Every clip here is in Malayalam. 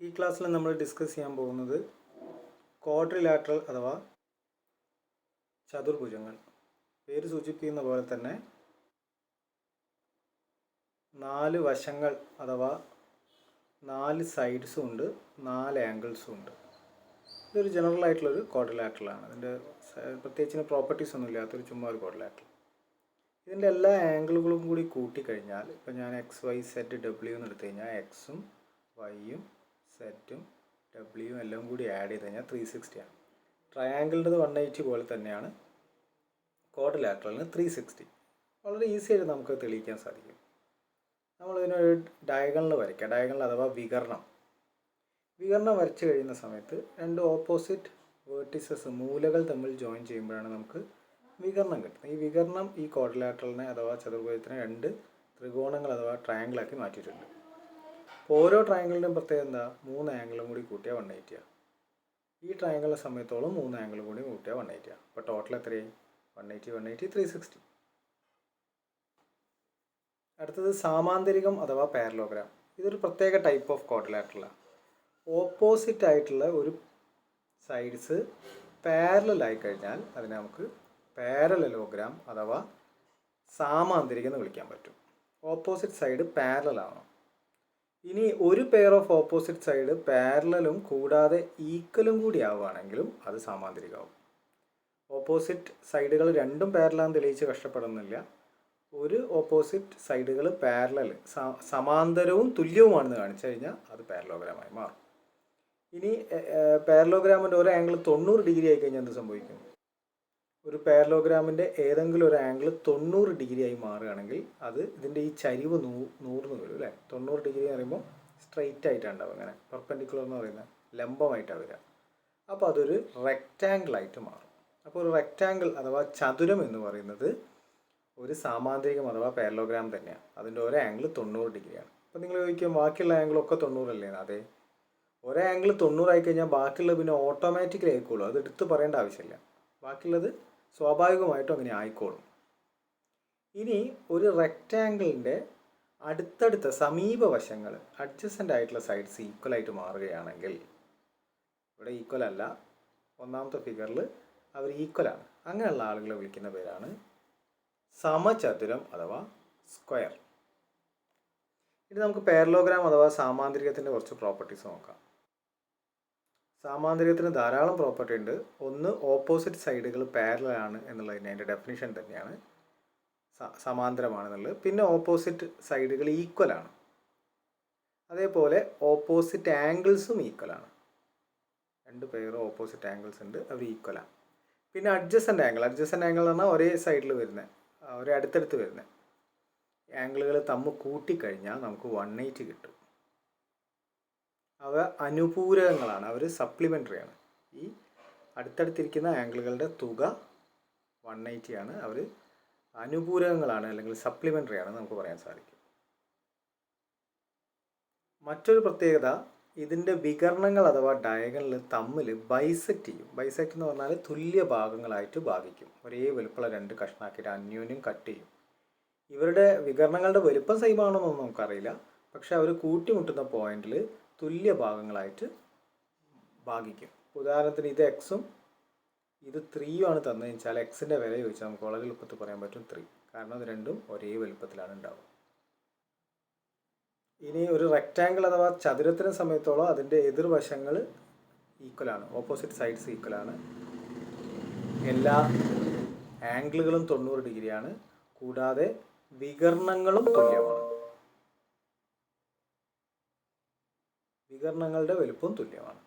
ഈ ക്ലാസ്സിൽ നമ്മൾ ഡിസ്കസ് ചെയ്യാൻ പോകുന്നത് ക്വാഡ്രിലാറ്ററൽ അഥവാ ചതുർഭുജങ്ങൾ. പേര് സൂചിപ്പിക്കുന്ന പോലെ തന്നെ 4 വശങ്ങൾ അഥവാ 4 സൈഡ്സും ഉണ്ട്, 4 ആംഗിൾസും ഉണ്ട്. ഇതൊരു ജനറൽ ആയിട്ടുള്ളൊരു ക്വാഡ്രിലാറ്ററലാണ്. ഇതിൻ്റെ പ്രത്യേകിച്ച് പ്രോപ്പർട്ടീസ് ഒന്നും ഇല്ലാത്തൊരു ചുമ്മാ ഒരു ക്വാഡ്രിലാറ്ററൽ. ഇതിൻ്റെ എല്ലാ ആംഗിളുകളും കൂടി കൂട്ടിക്കഴിഞ്ഞാൽ, ഇപ്പോൾ ഞാൻ എക്സ് വൈ സെഡ് ഡബ്ല്യു എന്ന് എടുത്തു കഴിഞ്ഞാൽ എക്സും വൈയും സെറ്റും ഡബ്ല്യുവും എല്ലാം കൂടി ആഡ് ചെയ്ത് കഴിഞ്ഞാൽ 360 ആണ്. ട്രയാങ്കിളിൻ്റെ 180 പോലെ തന്നെയാണ് ക്വാഡ്രിലാറ്ററലിന് 360. വളരെ ഈസി ആയിട്ട് നമുക്ക് തെളിയിക്കാൻ സാധിക്കും. നമ്മളിതിനൊരു ഡയഗണൽ വരയ്ക്കുക. ഡയഗണൽ അഥവാ വികരണം വരച്ച് കഴിയുന്ന സമയത്ത് 2 ഓപ്പോസിറ്റ് വേർട്ടിസസ് മൂലകൾ തമ്മിൽ ജോയിൻ ചെയ്യുമ്പോഴാണ് നമുക്ക് വികരണം കിട്ടുന്നത്. ഈ വികരണം ഈ ക്വാഡ്രിലാറ്ററലിനെ അഥവാ ചതുർഭുജത്തിനെ 2 ത്രികോണങ്ങൾ അഥവാ ട്രയാങ്കിളാക്കി മാറ്റിയിട്ടുണ്ട്. അപ്പോൾ ഓരോ ട്രയാങ്കിളിൻ്റെയും പ്രത്യേകത എന്താ? 3 ആംഗിളും കൂടി കൂട്ടിയാൽ 180 ആണ്. ഈ ട്രയാങ്കിളിനെ സമയത്തോളം 3 ആംഗിളും കൂടി കൂട്ടിയാൽ 180 ആണ്. അപ്പോൾ ടോട്ടൽ എത്രയായി? 180 360. അടുത്തത് സാമാന്തരികം അഥവാ പാരലോഗ്രാം. ഇതൊരു പ്രത്യേക ടൈപ്പ് ഓഫ് ക്വാഡ്രിലാറ്ററലാണ്. ഓപ്പോസിറ്റ് ആയിട്ടുള്ള ഒരു സൈഡ്സ് പാരലലായി കഴിഞ്ഞാൽ അതിനെ നമുക്ക് പാരലലോഗ്രാം അഥവാ സാമാന്തരികം എന്ന് വിളിക്കാൻ പറ്റും. ഓപ്പോസിറ്റ് സൈഡ് പാരലലാണ്. ഇനി ഒരു പെയർ ഓഫ് ഓപ്പോസിറ്റ് സൈഡ് പാരലലും കൂടാതെ ഈക്വലും കൂടി ആവുകയാണെങ്കിലും അത് സാമാന്തരികമാവും. ഓപ്പോസിറ്റ് സൈഡുകൾ രണ്ടും പാരലാന്ന് തെളിയിച്ച് കഷ്ടപ്പെടുന്നില്ല. ഒരു ഓപ്പോസിറ്റ് സൈഡുകൾ പാരലൽ സമാന്തരവും തുല്യവുമാണെന്ന് കാണിച്ചു കഴിഞ്ഞാൽ അത് പാരലോഗ്രാമായി മാറും. ഇനി പാരലോഗ്രാമിൻ്റെ ഒരു ആംഗിൾ 90 ഡിഗ്രി ആയി കഴിഞ്ഞാൽ എന്ത് സംഭവിക്കും? ഒരു പാരലോഗ്രാമിൻ്റെ ഏതെങ്കിലും ഒരു ആംഗിൾ 90 ഡിഗ്രി ആയി മാറുകയാണെങ്കിൽ അത് ഇതിൻ്റെ ഈ ചരിവ് 100 വരും അല്ലേ. 90 ഡിഗ്രി എന്ന് പറയുമ്പോൾ സ്ട്രെയിറ്റ് ആയിട്ടാണ് ഉണ്ടാവുക. അങ്ങനെ പെർപെൻഡിക്കുലർ എന്ന് പറയുന്നത് ലംബമായിട്ടാണ് വരിക. അപ്പോൾ അതൊരു റെക്റ്റാങ്കിളായിട്ട് മാറും. അപ്പോൾ ഒരു റെക്റ്റാങ്കിൾ അഥവാ ചതുരം എന്ന് പറയുന്നത് ഒരു സാമാന്തരികം അഥവാ പാരലോഗ്രാം തന്നെയാണ്. അതിൻ്റെ ഒരു ആംഗിൾ 90 ഡിഗ്രിയാണ്. അപ്പോൾ നിങ്ങൾ ചോദിക്കും ബാക്കിയുള്ള ആംഗിളൊക്കെ 90 അല്ലേ? അതെ, ഒരു ആംഗിൾ 90 ആയി കഴിഞ്ഞാൽ ബാക്കിയുള്ളത് പിന്നെ ഓട്ടോമാറ്റിക്കലി ആയിക്കോളും. അത് എടുത്ത് പറയേണ്ട ആവശ്യമില്ല. ബാക്കിയുള്ളത് സ്വാഭാവികമായിട്ടും അങ്ങനെ ആയിക്കോളും. ഇനി ഒരു റെക്റ്റാങ്കിളിൻ്റെ അടുത്തടുത്ത സമീപ വശങ്ങൾ അഡ്ജസൻ്റ് ആയിട്ടുള്ള സൈഡ്സ് ഈക്വലായിട്ട് മാറുകയാണെങ്കിൽ, ഇവിടെ ഈക്വൽ അല്ല, ഒന്നാമത്തെ ഫിഗറിൽ അവർ ഈക്വലാണ്, അങ്ങനെയുള്ള ആളുകളെ വിളിക്കുന്ന പേരാണ് സമചതുരം അഥവാ സ്ക്വയർ. ഇനി നമുക്ക് പാരലോഗ്രാം അഥവാ സാമാന്തരികത്തിൻ്റെ കുറച്ച് പ്രോപ്പർട്ടീസ് നോക്കാം. സാമാന്തരികത്തിന് ധാരാളം പ്രോപ്പർട്ടി ഉണ്ട്. ഒന്ന്, ഓപ്പോസിറ്റ് സൈഡുകൾ പാരലലാണ് എന്നുള്ളതിന് അതിൻ്റെ ഡെഫിനിഷൻ തന്നെയാണ് സമാന്തരമാണെന്നുള്ളത്. പിന്നെ ഓപ്പോസിറ്റ് സൈഡുകൾ ഈക്വലാണ്. അതേപോലെ ഓപ്പോസിറ്റ് ആംഗിൾസും ഈക്വലാണ്. 2 പെയർ ഓപ്പോസിറ്റ് ആംഗിൾസ് ഉണ്ട്, അവർ ഈക്വലാണ്. പിന്നെ അഡ്ജസൻ്റ് ആംഗിൾ എന്ന് പറഞ്ഞാൽ ഒരേ സൈഡിൽ വരുന്ന, ഒരേ അടുത്തടുത്ത് വരുന്ന ആംഗിളുകൾ തമ്മിൽ കൂട്ടിക്കഴിഞ്ഞാൽ നമുക്ക് 180 കിട്ടും. അവ അനുപൂരകങ്ങളാണ്, അവർ സപ്ലിമെൻ്ററി ആണ്. ഈ അടുത്തടുത്തിരിക്കുന്ന ആംഗിളുകളുടെ തുക 180 ആണ്. അവർ അനുപൂരകങ്ങളാണ് അല്ലെങ്കിൽ സപ്ലിമെൻ്ററി ആണ് നമുക്ക് പറയാൻ സാധിക്കും. മറ്റൊരു പ്രത്യേകത, ഇതിൻ്റെ വികരണങ്ങൾ അഥവാ ഡയഗണൽ തമ്മിൽ ബൈസെക്റ്റ് ചെയ്യും. ബൈസെക്റ്റ് എന്ന് പറഞ്ഞാൽ തുല്യ ഭാഗങ്ങളായിട്ട് ഭാഗിക്കും. ഒരേ വലുപ്പമുള്ള 2 കഷ്ണാക്കിയിട്ട് അന്യോന്യം കട്ട് ചെയ്യും. ഇവരുടെ വികരണങ്ങളുടെ വലുപ്പം സെയിം ആണെന്നൊന്നും നമുക്കറിയില്ല. പക്ഷെ അവർ കൂട്ടിമുട്ടുന്ന പോയിന്റിൽ തുല്യ ഭാഗങ്ങളായിട്ട് ഭാഗിക്കും. ഉദാഹരണത്തിന് ഇത് എക്സും ഇത് 3 ആണ് തന്നു വെച്ചാൽ എക്സിൻ്റെ വില ചോദിച്ചാൽ നമുക്ക് വളരെ എളുപ്പത്തിൽ പറയാൻ പറ്റും 3. കാരണം ഇത് രണ്ടും ഒരേ വലുപ്പത്തിലാണ് ഉണ്ടാവുക. ഇനി ഒരു റെക്റ്റാങ്കിൾ അഥവാ ചതുരത്തിനെ സമയത്തോളം അതിൻ്റെ എതിർവശങ്ങൾ ഈക്വലാണ്, ഓപ്പോസിറ്റ് സൈഡ്സ് ഈക്വലാണ്. എല്ലാ ആംഗിളുകളും 90 ഡിഗ്രിയാണ്. കൂടാതെ വികരണങ്ങളും തുല്യമാണ്. വികരണങ്ങളുടെ വലുപ്പവും തുല്യമാണ്.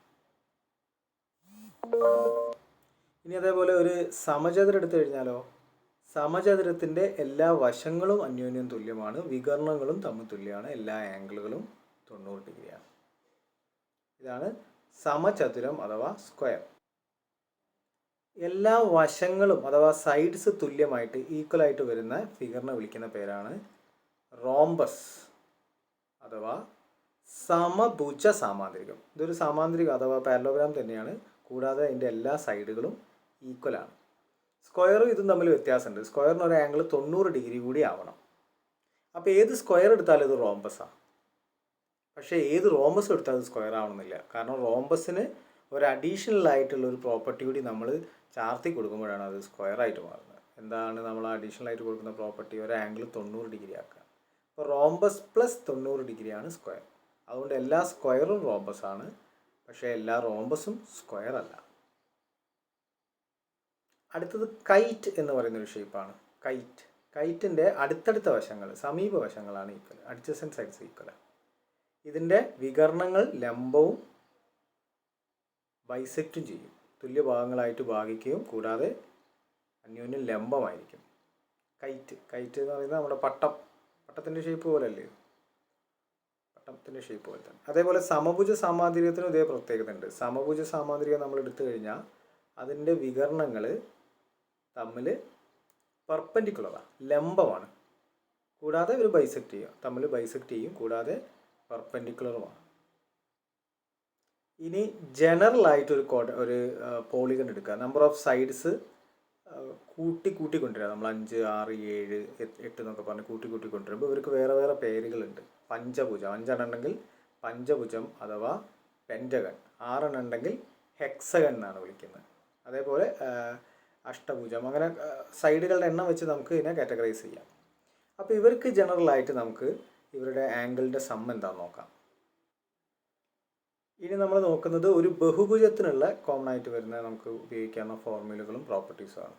ഇനി അതേപോലെ ഒരു സമചതുരം എടുത്തു കഴിഞ്ഞാലോ, സമചതുരത്തിൻ്റെ എല്ലാ വശങ്ങളും അന്യോന്യം തുല്യമാണ്, വികരണങ്ങളും തമ്മിൽ തുല്യമാണ്, എല്ലാ ആംഗിളുകളും 90 ഡിഗ്രിയാണ്. ഇതാണ് സമചതുരം അഥവാ സ്ക്വയർ. എല്ലാ വശങ്ങളും അഥവാ സൈഡ്സ് തുല്യമായിട്ട് ഈക്വലായിട്ട് വരുന്ന ഫിഗറിനെ വിളിക്കുന്ന പേരാണ് റോംബസ് അഥവാ സമഭുജ സാമാന്തരികം. ഇതൊരു സാമാന്തരികം അഥവാ പാരലോഗ്രാം തന്നെയാണ്. കൂടാതെ അതിൻ്റെ എല്ലാ സൈഡുകളും ഈക്വലാണ്. സ്ക്വയറും ഇതും തമ്മിൽ വ്യത്യാസമുണ്ട്. സ്ക്വയറിന് ഒരു ആംഗിൾ 90 ഡിഗ്രി കൂടി ആവണം. അപ്പോൾ ഏത് സ്ക്വയർ എടുത്താലും ഇത് റോംബസാണ്. പക്ഷേ ഏത് റോംബസ് എടുത്താൽ അത് സ്ക്വയർ ആവണമെന്നില്ല. കാരണം റോംബസിന് ഒരു അഡീഷണൽ ആയിട്ടുള്ള ഒരു പ്രോപ്പർട്ടി കൂടി നമ്മൾ ചാർത്തി കൊടുക്കുമ്പോഴാണ് അത് സ്ക്വയർ ആയിട്ട് മാറുന്നത്. എന്താണ് നമ്മൾ അഡീഷണൽ ആയിട്ട് കൊടുക്കുന്ന പ്രോപ്പർട്ടി? ഒരു ആംഗിൾ 90 ഡിഗ്രി ആക്കുക. അപ്പോൾ റോംബസ് പ്ലസ് 90 ഡിഗ്രിയാണ് സ്ക്വയർ. അതുകൊണ്ട് എല്ലാ സ്ക്വയറും റോംബസ് ആണ്, പക്ഷേ എല്ലാ റോംബസും സ്ക്വയർ അല്ല. അടുത്തത് കൈറ്റ് എന്ന് പറയുന്നൊരു ഷേപ്പാണ്. കൈറ്റിൻ്റെ അടുത്തടുത്ത വശങ്ങൾ, സമീപ വശങ്ങളാണ് ഈക്വൽ, അഡ്ജസൻറ്റ് സൈഡ്സ് ഈക്വൽ. ഇതിൻ്റെ വികർണങ്ങൾ ലംബവും ബൈസെക്റ്റും ചെയ്യും, തുല്യ ഭാഗങ്ങളായിട്ട് ഭാഗിക്കുകയും കൂടാതെ അന്യോന്യം ലംബമായിരിക്കും. കൈറ്റ് എന്ന് പറയുന്നത് നമ്മുടെ പട്ടത്തിൻ്റെ ഷേപ്പ് പോലെയല്ലേ, പട്ടത്തിൻ്റെ ഷേപ്പ് പോലെ തന്നെ. അതേപോലെ സമഭുജ സാമാന്തരികത്തിനും ഇതേ പ്രത്യേകത ഉണ്ട്. സമഭുജ സാമാന്തരികം നമ്മൾ എടുത്തു കഴിഞ്ഞാൽ അതിൻ്റെ വികർണങ്ങൾ തമ്മിൽ പെർപെൻഡിക്കുലറാണ്, ലംബമാണ്, കൂടാതെ ഒരു ബൈസെക്റ്റ് ചെയ്യും, തമ്മിൽ ബൈസെക്റ്റ് ചെയ്യും, കൂടാതെ പെർപെൻഡിക്കുലറുമാണ്. ഇനി ജനറലായിട്ടൊരു ഒരു പോളിഗൺ എടുക്കുക. നമ്പർ ഓഫ് സൈഡ്സ് കൂട്ടിക്കൊണ്ടുവരിക. നമ്മൾ 5, 6, 7, 8 എന്നൊക്കെ പറഞ്ഞ് കൂട്ടിക്കൊണ്ടുവരുമ്പോൾ ഇവർക്ക് വേറെ വേറെ പേരുകളുണ്ട്. പഞ്ചഭുജം, 5 എണ്ണം ഉണ്ടെങ്കിൽ പഞ്ചഭുജം അഥവാ പെൻറ്റഗൺ, 6 എണ്ണം ഉണ്ടെങ്കിൽ ഹെക്സഗൺ എന്നാണ് വിളിക്കുന്നത്. അതേപോലെ അഷ്ടഭുജം, അങ്ങനെ സൈഡുകളുടെ എണ്ണം വെച്ച് നമുക്ക് ഇതിനെ കാറ്റഗറൈസ് ചെയ്യാം. അപ്പോൾ ഇവർക്ക് ജനറലായിട്ട് നമുക്ക് ഇവരുടെ ആംഗിളിൻ്റെ സം എന്താണെന്ന് നോക്കാം. ഇനി നമ്മൾ നോക്കുന്നത് ഒരു ബഹുഭുജത്തിനുള്ള കോമൺ ആയിട്ട് വരുന്ന നമുക്ക് ഉപയോഗിക്കാവുന്ന ഫോർമുലകളും പ്രോപ്പർട്ടീസുമാണ്.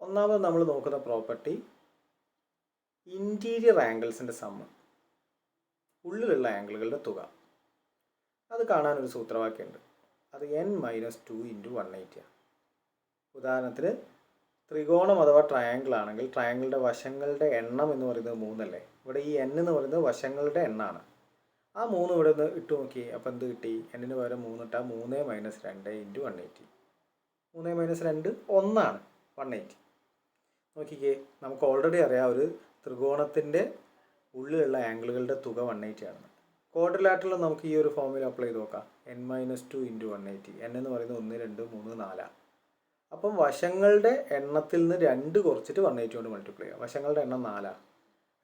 ഒന്നാമത് നമ്മൾ നോക്കുന്ന പ്രോപ്പർട്ടി ഇൻറ്റീരിയർ ആംഗിൾസിൻ്റെ സമ്മ്, ഉള്ളിലുള്ള ആംഗിളുകളുടെ തുക. അത് കാണാനൊരു സൂത്രവാക്യമുണ്ട്. അത് n-2 × 180. ഉദാഹരണത്തിന് ത്രികോണം അഥവാ ട്രയാങ്കിൾ ആണെങ്കിൽ ട്രയാങ്കിളിൻ്റെ വശങ്ങളുടെ എണ്ണം എന്ന് പറയുന്നത് 3 അല്ലേ. ഇവിടെ ഈ n എന്ന് പറയുന്നത് വശങ്ങളുടെ എണ്ണമാണ്. ആ 3 ഇവിടെ നിന്ന് ഇട്ട് നോക്കി. അപ്പോൾ എന്ത് കിട്ടി? n-ന് പകരം 3 ഇട്ടാൽ 3 - 2 × 180. 3 - 2 1 180. നോക്കിക്കേ, നമുക്ക് ഓൾറെഡി അറിയാം ഒരു ത്രികോണത്തിൻ്റെ ഉള്ളിലുള്ള ആംഗിളുകളുടെ തുക 180 ആണെന്ന്. ക്വാഡ്രിലാറ്ററൽ നമുക്ക് ഈ ഒരു ഫോർമുല അപ്ലൈ ചെയ്ത് നോക്കാം. n-2 × 180. n എന്ന് പറയുന്നത് 1, 2, 3, 4. അപ്പം വശങ്ങളുടെ എണ്ണത്തിൽ നിന്ന് 2 കുറച്ചിട്ട് 180 കൊണ്ട് മൾട്ടിപ്ലൈ ചെയ്യാം. വശങ്ങളുടെ എണ്ണം 4,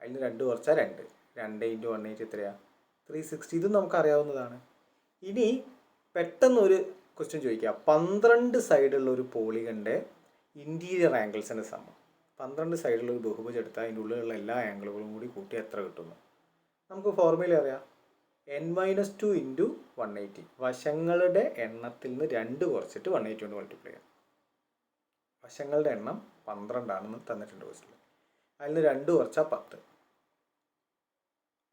അതിൽ നിന്ന് 2 കുറച്ചാൽ 2 × 180 എത്രയാണ്? 360. ഇതും നമുക്കറിയാവുന്നതാണ്. ഇനി പെട്ടെന്നൊരു ക്വസ്റ്റ്യൻ ചോദിക്കാം. 12 സൈഡുള്ള ഒരു പോളിഗൻ്റെ ഇൻറ്റീരിയർ ആംഗിൾസിൻ്റെ സമ്മ്. 12 സൈഡുള്ള ഒരു ബഹുഭുജം എടുത്താൽ അതിൻ്റെ ഉള്ളിലുള്ള എല്ലാ ആംഗിളുകളും കൂടി കൂട്ടി എത്ര കിട്ടുന്നു? നമുക്ക് ഫോർമുല അറിയാം. n-2 × 180. വശങ്ങളുടെ എണ്ണത്തിൽ നിന്ന് 2 കുറച്ചിട്ട് 180 കൊണ്ട് മൾട്ടിപ്ലൈ ചെയ്യാം. വശങ്ങളുടെ എണ്ണം 12 ആണെന്ന് തന്നിട്ടുണ്ട് ക്വസ്റ്റ്യനിൽ. അതിൽ നിന്ന് 2 കുറച്ചാൽ 10.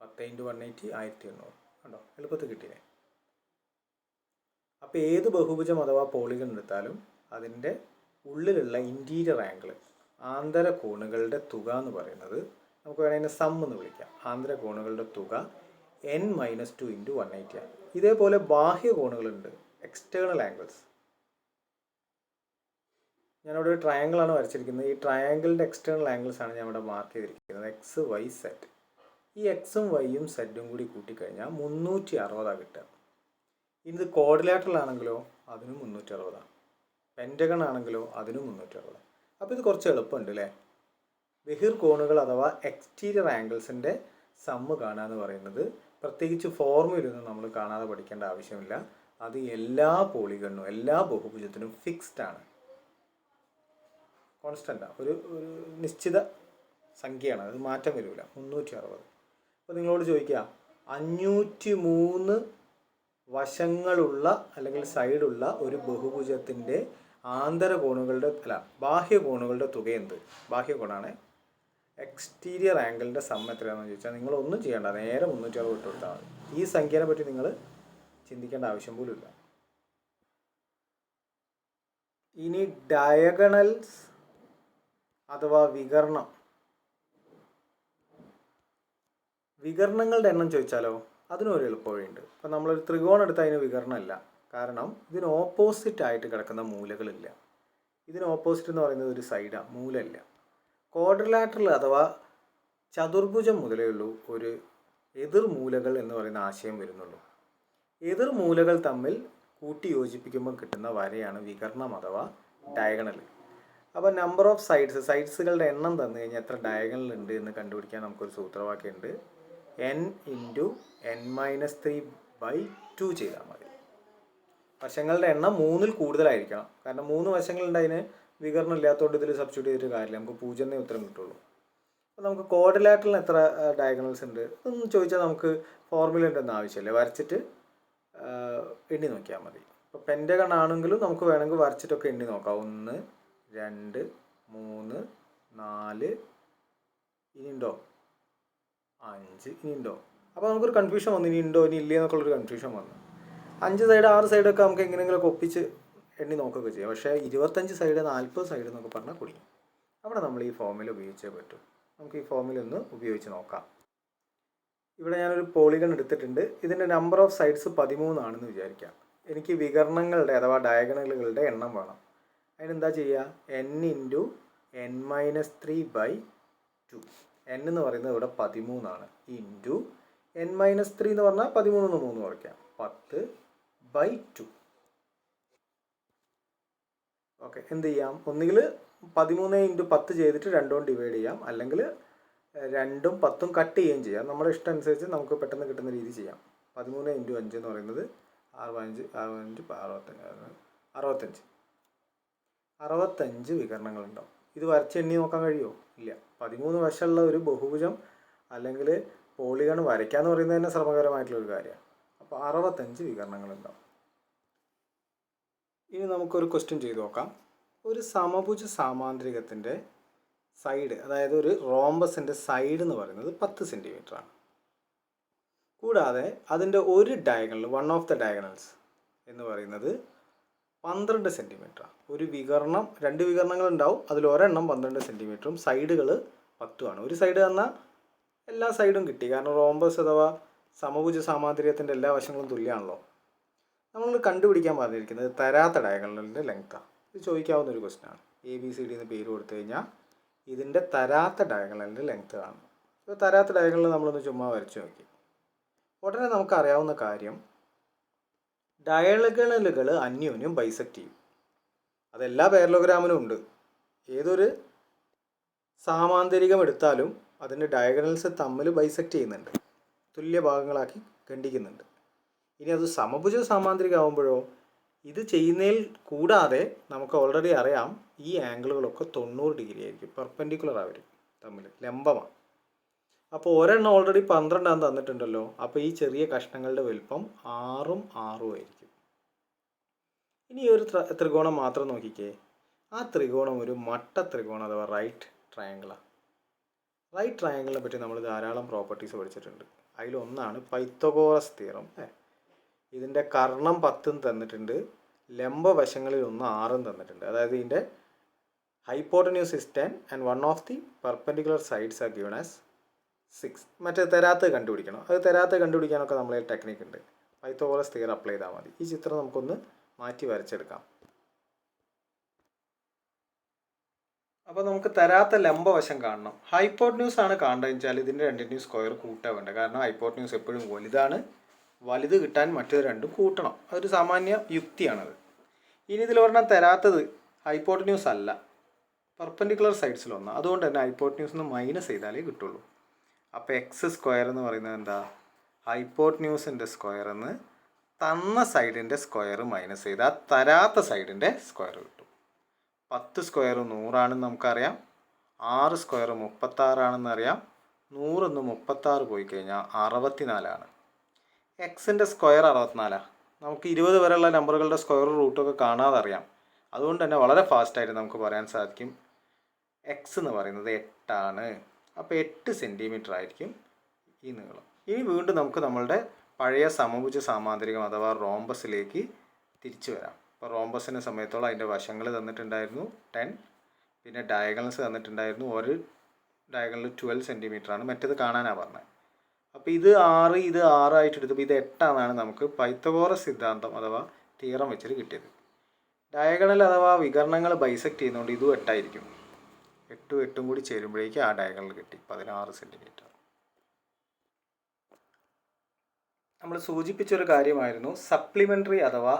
10 × 180 1800. കണ്ടോ, എളുപ്പത്തിൽ കിട്ടിയേ. അപ്പോൾ ഏത് ബഹുഭുജം അഥവാ പോളിഗൺ എടുത്താലും അതിൻ്റെ ഉള്ളിലുള്ള ഇൻറ്റീരിയർ ആംഗിൾ, ആന്തര കോണുകളുടെ തുക എന്ന് പറയുന്നത് നമുക്ക് വേണമെങ്കിൽ സം എന്ന് വിളിക്കാം. ആന്തര കോണുകളുടെ തുക n-2 × 180 ആണ്. ഇതേപോലെ ബാഹ്യ കോണുകളുണ്ട്, എക്സ്റ്റേണൽ ആംഗിൾസ്. ഞാനിവിടെ ഒരു ട്രയാങ്കിളാണ് വരച്ചിരിക്കുന്നത്. ഈ ട്രയാങ്കിളിൻ്റെ എക്സ്റ്റേണൽ ആംഗിൾസ് ആണ് ഞാൻ ഇവിടെ മാർക്ക് ചെയ്തിരിക്കുന്നത്. x, y, z. ഈ എക്സും വൈയും സെറ്റും കൂടി കൂട്ടിക്കഴിഞ്ഞാൽ 360 കിട്ടുക. ഇത് ക്വാഡ്രിലാറ്ററൽ ആണെങ്കിലോ അതിനും 360. പെൻറ്റഗൺ ആണെങ്കിലോ അതിനും 360. അപ്പോൾ ഇത് കുറച്ച് എളുപ്പമുണ്ട് അല്ലേ. ബഹിർ കോണുകൾ അഥവാ എക്സ്റ്റീരിയർ ആംഗിൾസിൻ്റെ സമ്മ് കാണുക എന്ന് പറയുന്നത് പ്രത്യേകിച്ച് ഫോർമുലയൊന്നും നമ്മൾ കാണാതെ പഠിക്കേണ്ട ആവശ്യമില്ല. അത് എല്ലാ പോളിഗണിനും എല്ലാ ബഹുഭുജത്തിനും ഫിക്സ്ഡ് ആണ്, കോൺസ്റ്റൻ്റാണ്, ഒരു നിശ്ചിത സംഖ്യയാണ്, അത് മാറ്റം വരില്ല. 360. അപ്പോൾ നിങ്ങളോട് ചോദിക്കുക, 503 വശങ്ങളുള്ള അല്ലെങ്കിൽ സൈഡുള്ള ഒരു ബഹുഭുജത്തിൻ്റെ ആന്തര കോണുകളുടെ ബാഹ്യ കോണുകളുടെ തുക എന്ത്? ബാഹ്യ കോണാണ്. എക്സ്റ്റീരിയർ ആംഗിളിൻ്റെ സം എത്രയാണെന്ന് ചോദിച്ചാൽ നിങ്ങളൊന്നും ചെയ്യേണ്ട, നേരെ 360 ഇട്ട് കൊടുത്താൽ മതി. ഈ സംഖ്യനെ പറ്റി നിങ്ങൾ ചിന്തിക്കേണ്ട ആവശ്യം പോലും ഇല്ല. ഇനി ഡയഗണൽസ് അഥവാ വികരണങ്ങളുടെ എണ്ണം ചോദിച്ചാലോ അതിനൊരു എളുപ്പ വഴിയുണ്ട്. അപ്പോൾ നമ്മളൊരു ത്രികോണം എടുത്താൽ അതിന് വികരണമില്ല, കാരണം ഇതിന് ഓപ്പോസിറ്റ് ആയിട്ട് കിടക്കുന്ന മൂലകളില്ല. ഇതിന് ഓപ്പോസിറ്റ് എന്ന് പറയുന്നത് ഒരു സൈഡാണ്, മൂലമില്ല. ക്വാഡ്രിലാറ്ററൽ അഥവാ ചതുർഭുജം മുതലേ ഉള്ളൂ ഒരു എതിർ മൂലകൾ എന്ന് പറയുന്ന ആശയം വരുന്നുള്ളൂ. എതിർ മൂലകൾ തമ്മിൽ കൂട്ടി യോജിപ്പിക്കുമ്പോൾ കിട്ടുന്ന വരയാണ് വികരണം അഥവാ ഡയഗണൽ. അപ്പോൾ നമ്പർ ഓഫ് സൈഡ്സുകളുടെ എണ്ണം തന്നു കഴിഞ്ഞാൽ എത്ര ഡയഗണൽ ഉണ്ട് എന്ന് കണ്ടുപിടിക്കാൻ നമുക്കൊരു സൂത്രവാക്യമുണ്ട്. n ഇൻറ്റു n-3/2 ചെയ്താൽ മതി. വശങ്ങളുടെ എണ്ണം 3ൽ കൂടുതലായിരിക്കണം. കാരണം 3 വശങ്ങളുണ്ട്, അതിന് വികരണം ഇല്ലാത്തതുകൊണ്ട് ഇതിൽ സബ്സ്റ്റിറ്റ്യൂട്ട് ചെയ്തിട്ട് കാര്യമില്ല, നമുക്ക് 0 ഉത്തരം കിട്ടുള്ളൂ. അപ്പോൾ നമുക്ക് ക്വാഡ്രിലാറ്ററലിന് എത്ര ഡയഗണൽസ് ഉണ്ട് എന്ന് ചോദിച്ചാൽ നമുക്ക് ഫോർമുല ഉണ്ടെന്ന് ആവശ്യമില്ല, വരച്ചിട്ട് എണ്ണി നോക്കിയാൽ മതി. ഇപ്പോൾ പെൻറ്റഗൺ ആണെങ്കിലും നമുക്ക് വേണമെങ്കിൽ വരച്ചിട്ടൊക്കെ എണ്ണി നോക്കാം. 1 2 3 4 ഇനിയുണ്ടോ 5 ഇനിയുണ്ടോ. അപ്പോൾ നമുക്കൊരു കൺഫ്യൂഷൻ വന്നു, ഇനി ഉണ്ടോ ഇനി ഇല്ലേ എന്നൊക്കെയുള്ളൊരു കൺഫ്യൂഷൻ വന്നു. 5 സൈഡ് 6 സൈഡൊക്കെ നമുക്ക് എങ്ങനെയെങ്കിലുമൊക്കെ ഒപ്പിച്ച് എണ്ണി നോക്കുകയൊക്കെ ചെയ്യാം. പക്ഷേ 25 സൈഡ് 40 സൈഡ് എന്നൊക്കെ പറഞ്ഞാൽ കുടുങ്ങി. അവിടെ നമ്മൾ ഈ ഫോർമുല ഉപയോഗിച്ചേ പറ്റൂ. നമുക്ക് ഈ ഫോർമുല ഒന്ന് ഉപയോഗിച്ച് നോക്കാം. ഇവിടെ ഞാനൊരു പോളിഗൺ എടുത്തിട്ടുണ്ട്. ഇതിൻ്റെ നമ്പർ ഓഫ് സൈഡ്സ് 13 ആണെന്ന് വിചാരിക്കാം. എനിക്ക് വികരണങ്ങളുടെ അഥവാ ഡയഗണലുകളുടെ എണ്ണം വേണം. അതിനെന്താ ചെയ്യുക? n into n-3/2. n എന്ന് പറയുന്നത് ഇവിടെ 13 ആണ്. ഇൻറ്റു n-3 എന്ന് പറഞ്ഞാൽ 13 3 കുറയ്ക്കാം, 10/2. ഓക്കെ, എന്ത് ചെയ്യാം? ഒന്നുകിൽ 13 ഇൻറ്റു 10 ചെയ്തിട്ട് 2 കൊണ്ട് ഡിവൈഡ് ചെയ്യാം, അല്ലെങ്കിൽ 2ഉം 10ഉം കട്ട് ചെയ്യുകയും ചെയ്യാം. നമ്മുടെ ഇഷ്ടം അനുസരിച്ച് നമുക്ക് പെട്ടെന്ന് കിട്ടുന്ന രീതി ചെയ്യാം. 13 ഇൻറ്റു 5 എന്ന് പറയുന്നത് 65 വികരണങ്ങളുണ്ടാവും. ഇത് വരച്ച് എണ്ണി നോക്കാൻ കഴിയുമോ? ഇല്ല. 13 വശമുള്ള ഒരു ബഹുഭുജം അല്ലെങ്കിൽ പോളിഗൺ വരയ്ക്കാന്ന് പറയുന്നത് തന്നെ ശ്രമകരമായിട്ടുള്ളൊരു കാര്യമാണ്. അപ്പോൾ 65 വികരണങ്ങളുണ്ടാവും. ഇനി നമുക്കൊരു ക്വസ്റ്റ്യൻ ചെയ്ത് നോക്കാം. ഒരു സമഭുജ സാമാന്ത്രികത്തിൻ്റെ സൈഡ്, അതായത് ഒരു റോംബസിൻ്റെ സൈഡ് എന്ന് പറയുന്നത് 10 സെൻറ്റിമീറ്റർ ആണ്. കൂടാതെ അതിൻ്റെ ഒരു diagonal, one of the diagonals എന്ന് പറയുന്നത് 12 സെൻറ്റിമീറ്റർ. ഒരു വികരണം, 2 വികരണങ്ങൾ ഉണ്ടാവും, അതിൽ ഒരെണ്ണം 12 സെൻറ്റിമീറ്ററും സൈഡുകൾ 10 ആണ്. ഒരു സൈഡ് തന്നാൽ എല്ലാ സൈഡും കിട്ടി, കാരണം റോംബസ് അഥവാ സമഭുജ സാമാന്ത്രികത്തിൻ്റെ എല്ലാ വശങ്ങളും തുല്യമാണല്ലോ. നമ്മൾ കണ്ടുപിടിക്കാൻ പറഞ്ഞിരിക്കുന്നത് തരാത്ത ഡയഗണലിൻ്റെ ലെങ്ത്താണ്. ഇത് ചോദിക്കാവുന്ന ഒരു ക്വസ്റ്റ്യനാണ്. ABCD എന്ന് പേര് കൊടുത്തു കഴിഞ്ഞാൽ ഇതിൻ്റെ തരാത്ത ഡയഗണലിൻ്റെ ലെങ്ത് ആണ്. ഇപ്പോൾ തരാത്ത ഡയഗണൽ നമ്മളൊന്ന് ചുമ്മാ വരച്ച് നോക്കി. ഉടനെ നമുക്കറിയാവുന്ന കാര്യം, ഡയഗണലുകൾ അന്യോന്യം ബൈസെക്റ്റ് ചെയ്യും. അതെല്ലാ പാരലോഗ്രാമിനും ഉണ്ട്. ഏതൊരു സാമാന്തരികം എടുത്താലും അതിൻ്റെ ഡയഗണൽസ് തമ്മിൽ ബൈസെക്റ്റ് ചെയ്യുന്നുണ്ട്, തുല്യ ഭാഗങ്ങളാക്കി ഖണ്ഡിക്കുന്നുണ്ട്. ഇനി അത് സമഭുജ സാമാന്തരികം ആകുമ്പോഴോ, ഇത് ചെയ്യുന്നതിൽ കൂടാതെ നമുക്ക് ഓൾറെഡി അറിയാം ഈ ആംഗിളുകളൊക്കെ 90 ഡിഗ്രി ആയിരിക്കും, പെർപെൻഡിക്കുലർ ആവരും, തമ്മിൽ ലംബമാണ്. അപ്പോൾ ഒരെണ്ണം ഓൾറെഡി 12 തന്നിട്ടുണ്ടല്ലോ. അപ്പോൾ ഈ ചെറിയ കഷ്ണങ്ങളുടെ വലുപ്പം 6ഉം 6ഉം ആയിരിക്കും. ഇനി ഒരു ത്രികോണം മാത്രം നോക്കിക്കേ. ആ ത്രികോണം ഒരു മട്ട ത്രികോണം അഥവാ റൈറ്റ് ട്രയാങ്കിളാണ്. റൈറ്റ് ട്രയാങ്കിളിനെ പറ്റി നമ്മൾ ധാരാളം പ്രോപ്പർട്ടീസ് പഠിച്ചിട്ടുണ്ട്. അതിലൊന്നാണ് പൈത്തഗോറസ് തിയറം. ഇതിൻ്റെ കർണം 10 തന്നിട്ടുണ്ട്, ലംബവശങ്ങളിൽ 1 6 തന്നിട്ടുണ്ട്. അതായത് ഇതിൻ്റെ hypotenuse is 10 and one of the perpendicular sides are given as 6. മറ്റേ തരാത്ത കണ്ടുപിടിക്കണം. അത് തരാത്ത കണ്ടുപിടിക്കാനൊക്കെ നമ്മളെ ടെക്നിക്ക് ഉണ്ട്. പൈത്തഗോറസ് തിയറം അപ്ലൈ ചെയ്താൽ മതി. ഈ ചിത്രം നമുക്കൊന്ന് മാറ്റി വരച്ചെടുക്കാം. അപ്പോൾ നമുക്ക് തരാത്ത ലംബവശം കാണണം. ഹൈപ്പോട്ടന്യൂസ് ആണ് കാണേണ്ടതെന്ന് വെച്ചാൽ ഇതിൻ്റെ രണ്ടിൻ്റെയും സ്ക്വയർ കൂട്ടാൻ വേണ്ട. കാരണം ഹൈപ്പോട്ടന്യൂസ് എപ്പോഴും വലുതാണ്, വലുത് കിട്ടാൻ മറ്റേത് രണ്ടും കൂട്ടണം. അതൊരു സാമാന്യ യുക്തിയാണത്. ഇനി ഇതിൽ ഒരെണ്ണം തരാത്തത് ഹൈപ്പോട്ടന്യൂസ് അല്ല, പെർപെൻഡിക്കുലർ സൈഡ്സിലൊന്നാണ്. അതുകൊണ്ട് തന്നെ ഹൈപ്പോട്ടന്യൂസ് നിന്ന് മൈനസ് ചെയ്താലേ കിട്ടുള്ളൂ. അപ്പോൾ എക്സ് സ്ക്വയർ എന്ന് പറയുന്നത് എന്താ? ഹൈപ്പോട്ടന്യൂസിൻ്റെ സ്ക്വയർ എന്ന് തന്ന സൈഡിൻ്റെ സ്ക്വയർ മൈനസ് ചെയ്താൽ തരാത്ത സൈഡിൻ്റെ സ്ക്വയർ കിട്ടും. 10 സ്ക്വയർ 100 ആണെന്ന് നമുക്കറിയാം, 6 സ്ക്വയർ 36 ആണെന്ന് അറിയാം. 100 നിന്ന് 36 പോയി കഴിഞ്ഞാൽ 64 ആണ്. എക്സിൻ്റെ സ്ക്വയർ 64. നമുക്ക് 20 വരെയുള്ള നമ്പറുകളുടെ സ്ക്വയർ റൂട്ടൊക്കെ കാണാതെ അറിയാം. അതുകൊണ്ട് തന്നെ വളരെ ഫാസ്റ്റായിട്ട് നമുക്ക് പറയാൻ സാധിക്കും എക്സ് എന്ന് പറയുന്നത് 8 ആണ്. അപ്പോൾ 8 സെൻറ്റിമീറ്റർ ആയിരിക്കും ഈ നീളം. ഇനി വീണ്ടും നമുക്ക് നമ്മളുടെ പഴയ സമഭുജ സാമാന്തരികം അഥവാ റോംബസിലേക്ക് തിരിച്ചു വരാം. അപ്പോൾ റോംബസിനെ സമയത്തോളം അതിൻ്റെ വശങ്ങൾ തന്നിട്ടുണ്ടായിരുന്നു 10, പിന്നെ ഡയഗണൽസ് തന്നിട്ടുണ്ടായിരുന്നു. ഒരു ഡയഗണൽ 12 സെൻറ്റിമീറ്റർ ആണ്, മറ്റേത് കാണാനാണ് പറഞ്ഞത്. അപ്പോൾ ഇത് 6 ഇത് 6 ആയിട്ട് എടുത്തപ്പോൾ ഇത് 8 ആണെന്നാണ് നമുക്ക് പൈത്തഗോറസ് സിദ്ധാന്തം അഥവാ തിയറം വെച്ചിട്ട് കിട്ടിയത്. ഡയഗണൽ അഥവാ വികരണങ്ങൾ ബൈസെക്റ്റ് ചെയ്യുന്നതുകൊണ്ട് ഇതും 8 ആയിരിക്കും. 8ഉം 8ഉം കൂടി ചേരുമ്പോഴേക്ക് ആ ഡയഗണൽ കിട്ടി 16 സെൻറ്റിമീറ്റർ. നമ്മൾ സൂചിപ്പിച്ചൊരു കാര്യമായിരുന്നു സപ്ലിമെൻ്ററി അഥവാ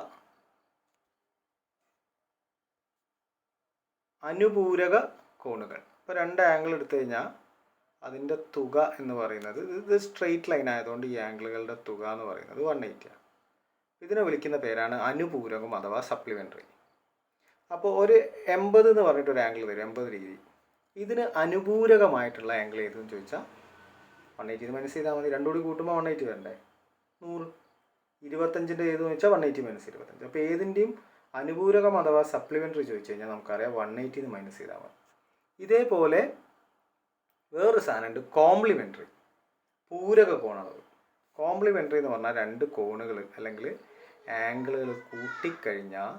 അനുപൂരക കോണുകൾ. ഇപ്പോൾ 2 ആംഗിൾ എടുത്തു കഴിഞ്ഞാൽ അതിൻ്റെ തുക എന്ന് പറയുന്നത്, ഇത് സ്ട്രെയിറ്റ് ലൈൻ ആയതുകൊണ്ട് ഈ ആംഗിളുകളുടെ തുക എന്ന് പറയുന്നത് 180 ആണ്. ഇതിനെ വിളിക്കുന്ന പേരാണ് അനുപൂരകം അഥവാ സപ്ലിമെൻ്ററി. അപ്പോൾ ഒരു 80 എന്ന് പറഞ്ഞിട്ട് ഒരു ആംഗിൾ തരും, 80 ഡിഗ്രി. ഇതിന് അനുപൂരകമായിട്ടുള്ള ആംഗിൾ ഏതെന്ന് ചോദിച്ചാൽ 180 മൈനസ് ചെയ്താൽ മതി. രണ്ടും കൂടി കൂട്ടുമ്പോൾ 180 വരണ്ടേ, 100. 25ൻ്റെ ഏതെന്ന് ചോദിച്ചാൽ 180 മൈനസ് 25. അപ്പോൾ ഏതിൻ്റെയും അനുപൂരകം അഥവാ സപ്ലിമെൻ്ററി ചോദിച്ചു കഴിഞ്ഞാൽ നമുക്കറിയാം 180 മൈനസ് ചെയ്താൽ മതി. ഇതേപോലെ വേറൊരു സാധനമുണ്ട്, കോംപ്ലിമെൻ്ററി, പൂരക കോണളവ്. കോംപ്ലിമെൻ്ററി എന്ന് പറഞ്ഞാൽ 2 കോണുകൾ അല്ലെങ്കിൽ ആംഗിളുകൾ കൂട്ടിക്കഴിഞ്ഞാൽ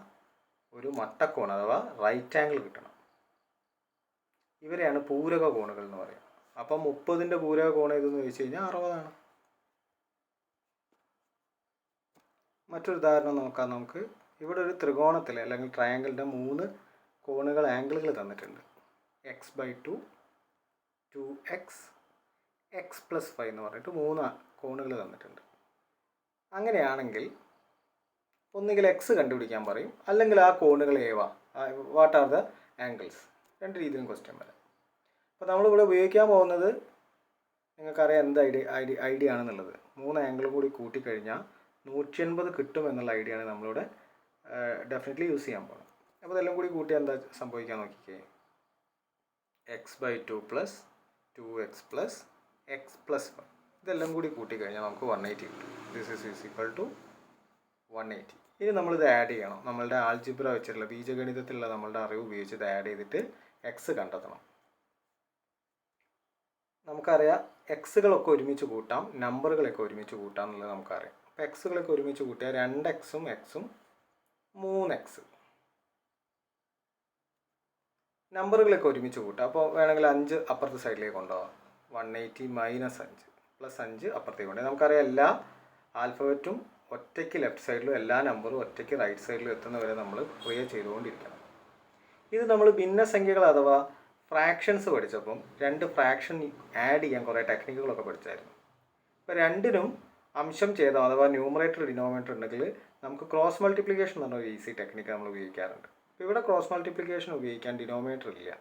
ഒരു മട്ടക്കോൺ അഥവാ റൈറ്റ് ആംഗിൾ കിട്ടണം. ഇവരെയാണ് പൂരക കോണുകൾ എന്ന് പറയുന്നത്. അപ്പം 30ൻ്റെ പൂരക കോൺ ഏതെന്ന് ചോദിച്ചു കഴിഞ്ഞാൽ 60 ആണ്. മറ്റൊരു ഉദാഹരണം നോക്കാം നമുക്ക്. ഇവിടെ ഒരു ത്രികോണത്തിൽ അല്ലെങ്കിൽ ട്രയാങ്കിളിൻ്റെ 3 കോണുകൾ ആംഗിളുകൾ തന്നിട്ടുണ്ട്. x/2, 2x, x+5 എന്ന് പറഞ്ഞിട്ട് 3 കോണുകൾ തന്നിട്ടുണ്ട്. അങ്ങനെയാണെങ്കിൽ ഒന്നുകിൽ എക്സ് കണ്ടുപിടിക്കാൻ പറയും, അല്ലെങ്കിൽ ആ കോണുകൾ ഏവാ, വാട്ട് ആർ ദ ആംഗിൾസ്. 2 രീതിയിലും ക്വസ്റ്റ്യൻ വരാം. അപ്പോൾ നമ്മളിവിടെ ഉപയോഗിക്കാൻ പോകുന്നത് നിങ്ങൾക്കറിയാം എന്ത് ഐഡിയ ആണെന്നുള്ളത്. 3 ആംഗിളും കൂടി കൂട്ടിക്കഴിഞ്ഞാൽ 180 കിട്ടും എന്നുള്ള ഐഡിയ ആണ് നമ്മളിവിടെ ഡെഫിനറ്റ്ലി യൂസ് ചെയ്യാൻ പോകുന്നത്. അപ്പോൾ ഇതെല്ലാം കൂടി കൂട്ടി എന്താ സംഭവിക്കാൻ നോക്കിക്കേ. x/2 plus 2x plus x+1 ഇതെല്ലാം കൂടി കൂട്ടിക്കഴിഞ്ഞാൽ നമുക്ക് 180 കിട്ടും. This is equal to 180. ഇനി നമ്മളിത് ആഡ് ചെയ്യണം. നമ്മളുടെ ആൾജിബ്ര വെച്ചിട്ടുള്ള ബീജഗണിതത്തിലുള്ള നമ്മളുടെ അറിവ് ഉപയോഗിച്ച് ഇത് ആഡ് ചെയ്തിട്ട് എക്സ് കണ്ടെത്തണം. നമുക്കറിയാം എക്സുകളൊക്കെ ഒരുമിച്ച് കൂട്ടാം, നമ്പറുകളൊക്കെ ഒരുമിച്ച് കൂട്ടാം എന്നുള്ളത് നമുക്കറിയാം. അപ്പോൾ എക്സുകളൊക്കെ ഒരുമിച്ച് കൂട്ടിയാൽ 2x എക്സും 3x. നമ്പറുകളൊക്കെ ഒരുമിച്ച് കൂട്ടാം. അപ്പോൾ വേണമെങ്കിൽ 5 അപ്പുറത്തെ സൈഡിലേക്ക് കൊണ്ടുപോകാം. 180 മൈനസ് 5 പ്ലസ് 5 അപ്പുറത്തേക്ക് കൊണ്ടുപോയി. നമുക്കറിയാം എല്ലാ ആൽഫബറ്റും ഒറ്റയ്ക്ക് ലെഫ്റ്റ് സൈഡിലും എല്ലാ നമ്പറും ഒറ്റയ്ക്ക് റൈറ്റ് സൈഡിലും എത്തുന്നവരെ നമ്മൾ ക്രിയേറ്റ് ചെയ്തുകൊണ്ടിരിക്കണം. ഇത് നമ്മൾ ഭിന്നസംഖ്യകൾ അഥവാ ഫ്രാക്ഷൻസ് പഠിച്ചപ്പം 2 ഫ്രാക്ഷൻ ആഡ് ചെയ്യാൻ കുറേ ടെക്നിക്കുകളൊക്കെ പഠിച്ചായിരുന്നു. ഇപ്പോൾ 2നും അംശം ഛേദം അഥവാ ന്യൂമറേറ്റർ ഡിനോമിനേറ്റർ ഉണ്ടെങ്കിൽ നമുക്ക് ക്രോസ് മൾട്ടിപ്ലിക്കേഷൻ എന്ന് പറഞ്ഞ ഒരു ഈസി ടെക്നിക്ക് നമ്മൾ ഉപയോഗിക്കാറുണ്ട്. അപ്പോൾ ഇവിടെ ക്രോസ് മൾട്ടിപ്ലിക്കേഷൻ ഉപയോഗിക്കാൻ ഡിനോമിനേറ്റർ ഇല്ല.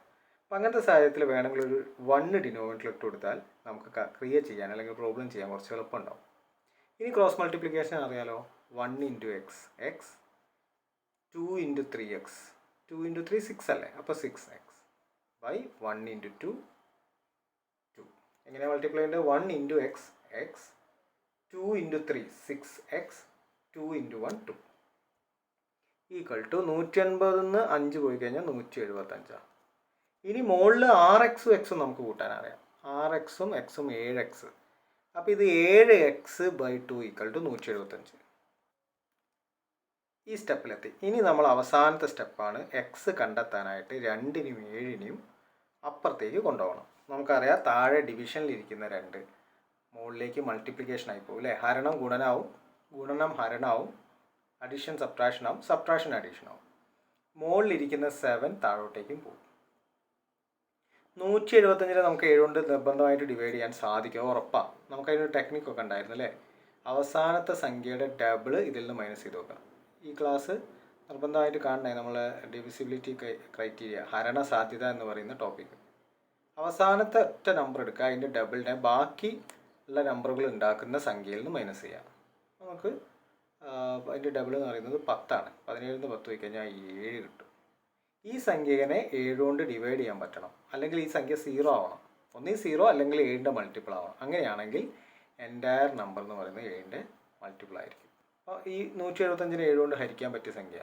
അപ്പോൾ അങ്ങനത്തെ സാഹചര്യത്തിൽ വേണമെങ്കിൽ ഒരു 1 ഡിനോമിനേറ്റർ ഇട്ട് കൊടുത്താൽ നമുക്ക് ക്രിയേറ്റ് ചെയ്യാൻ അല്ലെങ്കിൽ പ്രോബ്ലം ചെയ്യാൻ കുറച്ച് എളുപ്പമുണ്ടാവും. ഇനി ക്രോസ് മൾട്ടിപ്ലിക്കേഷൻ അറിയാലോ. 1 into x x, 2 into 3x, 2 into 3 6 അല്ലേ, അപ്പോൾ 6x ബൈ 1 ഇൻറ്റു 2 2. എങ്ങനെ മൾട്ടിപ്ലൈ ഉണ്ട്? 1 into x x, 2 into 3 6x, 2 into 1 2 equal to 180 5 പോയി കഴിഞ്ഞാൽ 175. ഇനി മുകളിൽ 6x എക്സും നമുക്ക് കൂട്ടാൻ അറിയാം. 6x എക്സും 7x. അപ്പോൾ ഇത് 7x/2 ഈക്വൽ ടു 175. ഈ സ്റ്റെപ്പിലെത്തി. ഇനി നമ്മൾ അവസാനത്തെ സ്റ്റെപ്പാണ് എക്സ് കണ്ടെത്താനായിട്ട് 2നെയും 7നെയും അപ്പുറത്തേക്ക് കൊണ്ടുപോകണം. നമുക്കറിയാം താഴെ ഡിവിഷനിലിരിക്കുന്ന 2 മുകളിലേക്ക് മൾട്ടിപ്ലിക്കേഷൻ ആയി പോകും അല്ലേ. ഹരണം ഗുണനാവും, ഗുണനം ഹരണാവും, അഡീഷൻ സബ്ട്രാക്ഷൻ ആവും, സബ്ട്രാക്ഷൻ അഡീഷൻ ആവും. മുകളിലിരിക്കുന്ന 7 താഴോട്ടേക്കും പോകും. 175 നമുക്ക് 7 കൊണ്ട് നിർബന്ധമായിട്ട് ഡിവൈഡ് ചെയ്യാൻ സാധിക്കും, ഉറപ്പാണ്. നമുക്കതിനൊരു ടെക്നിക്കൊക്കെ ഉണ്ടായിരുന്നു അല്ലേ. അവസാനത്തെ സംഖ്യയുടെ ഡബിൾ ഇതിൽ നിന്ന് മൈനസ് ചെയ്ത് നോക്കാം. ഈ ക്ലാസ് നിർബന്ധമായിട്ട് കാണണേ, നമ്മളെ ഡിവിസിബിലിറ്റി ക്രൈറ്റീരിയ, ഹരണ സാധ്യത എന്ന് പറയുന്ന ടോപ്പിക്ക്. അവസാനത്തെ ഒറ്റ നമ്പർ എടുക്കുക, അതിൻ്റെ ഡബിളിനെ ബാക്കി ഉള്ള നമ്പറുകൾ ഉണ്ടാക്കുന്ന സംഖ്യയിൽ നിന്ന് മൈനസ് ചെയ്യാം. നമുക്ക് അതിൻ്റെ ഡബിൾ എന്ന് പറയുന്നത് 10 ആണ്. 17 10 പോയി കഴിഞ്ഞാൽ 7 കിട്ടും. ഈ സംഖ്യനെ 7 കൊണ്ട് ഡിവൈഡ് ചെയ്യാൻ പറ്റണം, അല്ലെങ്കിൽ ഈ സംഖ്യ 0 ആവണം. ഒന്നീ 0 അല്ലെങ്കിൽ 7ൻ്റെ മൾട്ടിപ്പിൾ ആവണം. അങ്ങനെയാണെങ്കിൽ എൻറ്റയർ നമ്പർ എന്ന് പറയുന്നത് 7ൻ്റെ മൾട്ടിപ്പിൾ ആയിരിക്കും. അപ്പോൾ ഈ 175നെ 7 കൊണ്ട് ഹരിക്കാൻ പറ്റിയ സംഖ്യ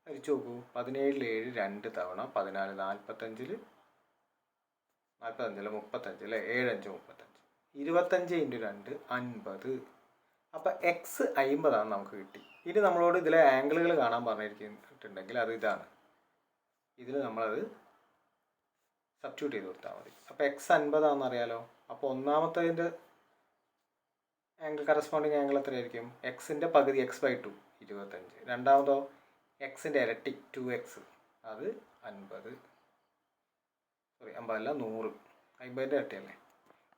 ഹരിച്ചു നോക്കൂ. 17 7 2 തവണ 14 45 45 35 അല്ലേ, 7 5 35, 25 ഇൻറ്റു 2 50. അപ്പോൾ എക്സ് 50 നമുക്ക് കിട്ടി. ഇനി നമ്മളോട് ഇതിലെ ആംഗിളുകൾ കാണാൻ പറഞ്ഞിരിക്കുന്നുണ്ടെങ്കിൽ അത് ഇതാണ്. ഇതിൽ നമ്മളത് സബ്സ്റ്റിറ്റ്യൂട്ട് ചെയ്ത് കൊടുത്താൽ മതി. അപ്പോൾ എക്സ് 50 അറിയാലോ. അപ്പോൾ ഒന്നാമത്തതിൻ്റെ ആംഗിൾ കറസ്പോണ്ടിങ് ആംഗിൾ എത്രയായിരിക്കും? എക്സിൻ്റെ പകുതി x/2 25. രണ്ടാമതോ എക്സിൻ്റെ ഇരട്ടി 2x, അത് 50. സോറി 50 അല്ല 100, 50ൻ്റെ ഇരട്ടിയല്ലേ.